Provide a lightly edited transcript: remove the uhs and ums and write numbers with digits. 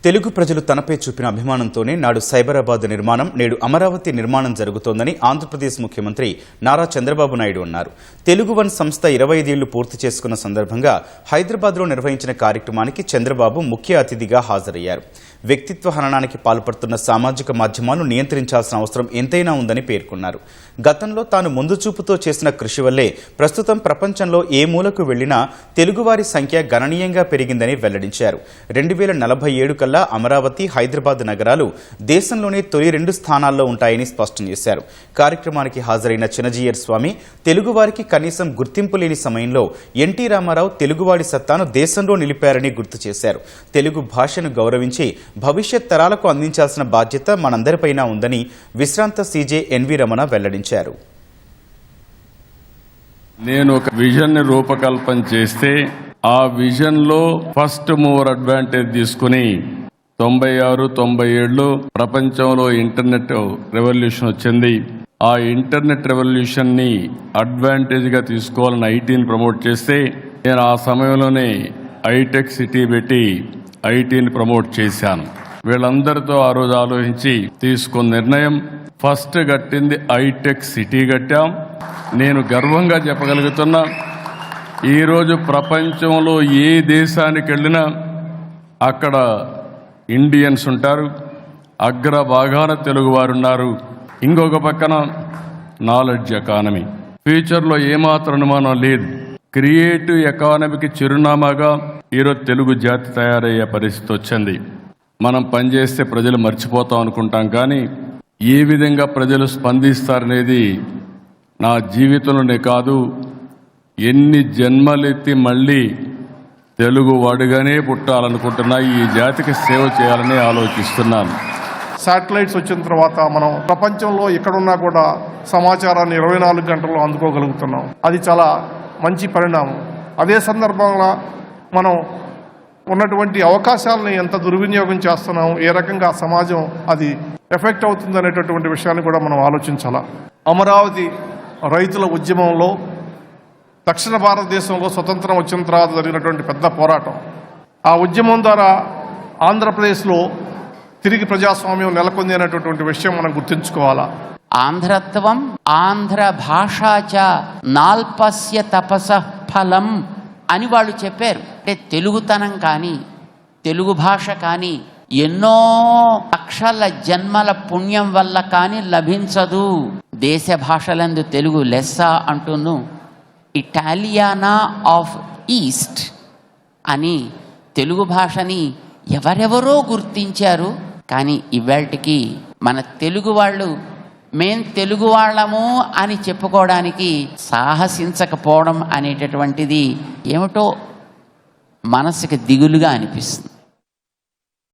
తెలుగు ప్రజలు తనపై చూపిన అభిమానంతోనే నాడు సైబరాబాద్ నిర్మాణం, నేడు అమరావతి నిర్మాణం జరుగుతోందని ఆంధ్రప్రదేశ్ ముఖ్యమంత్రి నారా చంద్రబాబు నాయుడు అన్నారు. తెలుగు వన్ సంస్థ 25 ఏళ్లు పూర్తి చేసుకున్న సందర్భంగా హైదరాబాద్లో నిర్వహించిన కార్యక్రమానికి చంద్రబాబు ముఖ్య అతిథిగా హాజరయ్యారు. వ్యక్తిత్వ హననానికి పాల్పడుతున్న సామాజిక మాధ్యమాలను నియంత్రించాల్సిన అవసరం ఎంతైనా ఉందని పేర్కొన్నారు. గతంలో తాను ముందు చూపుతో చేసిన కృషి వల్లే ప్రస్తుతం ప్రపంచంలో ఏ మూలకు వెళ్లినా తెలుగువారి సంఖ్య గణనీయంగా పెరిగిందని వెల్లడించారు. 2047 కల్లా అమరావతి, హైదరాబాద్ నగరాలు దేశంలోనే తొలి 2 స్థానాల్లో ఉంటాయని స్పష్టం చేశారు. కార్యక్రమానికి హాజరైన చినజీయర్ స్వామి తెలుగువారికి కనీసం గుర్తింపు లేని సమయంలో ఎన్టీ రామారావు తెలుగువాడి సత్తాను దేశంలో నిలిపారని గుర్తు చేశారు. తెలుగు భాషను గౌరవించి భవిష్యత్ తరాలకు అందించాల్సిన బాధ్యత మనందరిపైన ఉందని విశ్రాంత సీజే ఎన్వి రమణ వెల్లడించారు. నేను ఒక విజన్ ని రూపకల్పన చేస్తే ఆ విజన్ లో ఫస్ట్ మూవర్ అడ్వాంటేజ్ తీసుకుని 96-97 ప్రపంచంలో ఇంటర్నెట్ రెవల్యూషన్ వచ్చింది. ఆ ఇంటర్నెట్ రెవల్యూషన్ ని అడ్వాంటేజ్ గా తీసుకోవాలని ఐటీని ప్రమోట్ చేస్తే నేను ఆ సమయంలోనే ఐటెక్ సిటీ పెట్టి ఐటీని ప్రమోట్ చేశాను. వీళ్ళందరితో ఆ రోజు ఆలోచించి తీసుకున్న నిర్ణయం ఫస్ట్ కట్టింది ఐటెక్ సిటీ కట్టాం. నేను గర్వంగా చెప్పగలుగుతున్నా, ఈరోజు ప్రపంచంలో ఏ దేశానికి వెళ్ళినా అక్కడ ఇండియన్స్ ఉంటారు, అగ్రభాగాన తెలుగువారు ఉన్నారు. ఇంకొక పక్కన నాలెడ్జ్ ఎకానమీ, ఫ్యూచర్లో ఏమాత్రం అనుమానం లేదు, క్రియేటివ్ ఎకానమీకి చిరునామాగా ఈరోజు తెలుగు జాతి తయారయ్యే పరిస్థితి వచ్చింది. మనం పనిచేస్తే ప్రజలు మర్చిపోతాం అనుకుంటాం, కానీ ఏ విధంగా ప్రజలు స్పందిస్తారనేది నా జీవితంలోనే కాదు, ఎన్ని జన్మలెత్తి మళ్ళీ తెలుగు వాడుగానే పుట్టాలనుకుంటున్నా, ఈ జాతికి సేవ చేయాలని ఆలోచిస్తున్నాను. శాటిలైట్స్ వచ్చిన తర్వాత మనం ప్రపంచంలో ఎక్కడున్నా కూడా సమాచారాన్ని 24 గంటల్లో అందుకోగలుగుతున్నాం. అది చాలా మంచి పరిణామం. అదే సందర్భంలో మనం ఉన్నటువంటి అవకాశాలని ఎంత దుర్వినియోగం చేస్తున్నాం, ఏ రకంగా సమాజం అది ఎఫెక్ట్ అవుతుంది అనేటటువంటి విషయాన్ని కూడా మనం ఆలోచించాలా. అమరావతి రైతుల ఉద్యమంలో దక్షిణ భారతదేశంలో స్వతంత్రం వచ్చిన తర్వాత జరిగినటువంటి పెద్ద పోరాటం, ఆ ఉద్యమం ద్వారా ఆంధ్రప్రదేశ్లో తిరిగి ప్రజాస్వామ్యం నెలకొంది అనేటటువంటి విషయం మనం గుర్తుంచుకోవాలా. ఆంధ్రత్వం ఆంధ్ర భాషాచ నాల్పస్య తపస ఫలం అని వాళ్ళు చెప్పారు. అంటే తెలుగుతనం కానీ తెలుగు భాష కానీ ఎన్నో లక్షల జన్మల పుణ్యం వల్ల కానీ లభించదు. దేశ భాషలందు తెలుగు లెస్స అంటును. ఇటాలియానా ఆఫ్ ఈస్ట్ అని తెలుగు భాషని ఎవరెవరో గుర్తించారు. కానీ ఇవాళకి మన తెలుగు వాళ్ళు మేం తెలుగు వాళ్ళము అని చెప్పుకోవడానికి సాహసించకపోవడం అనేటటువంటిది ఏమిటో మనసుకి దిగులుగా అనిపిస్తుంది.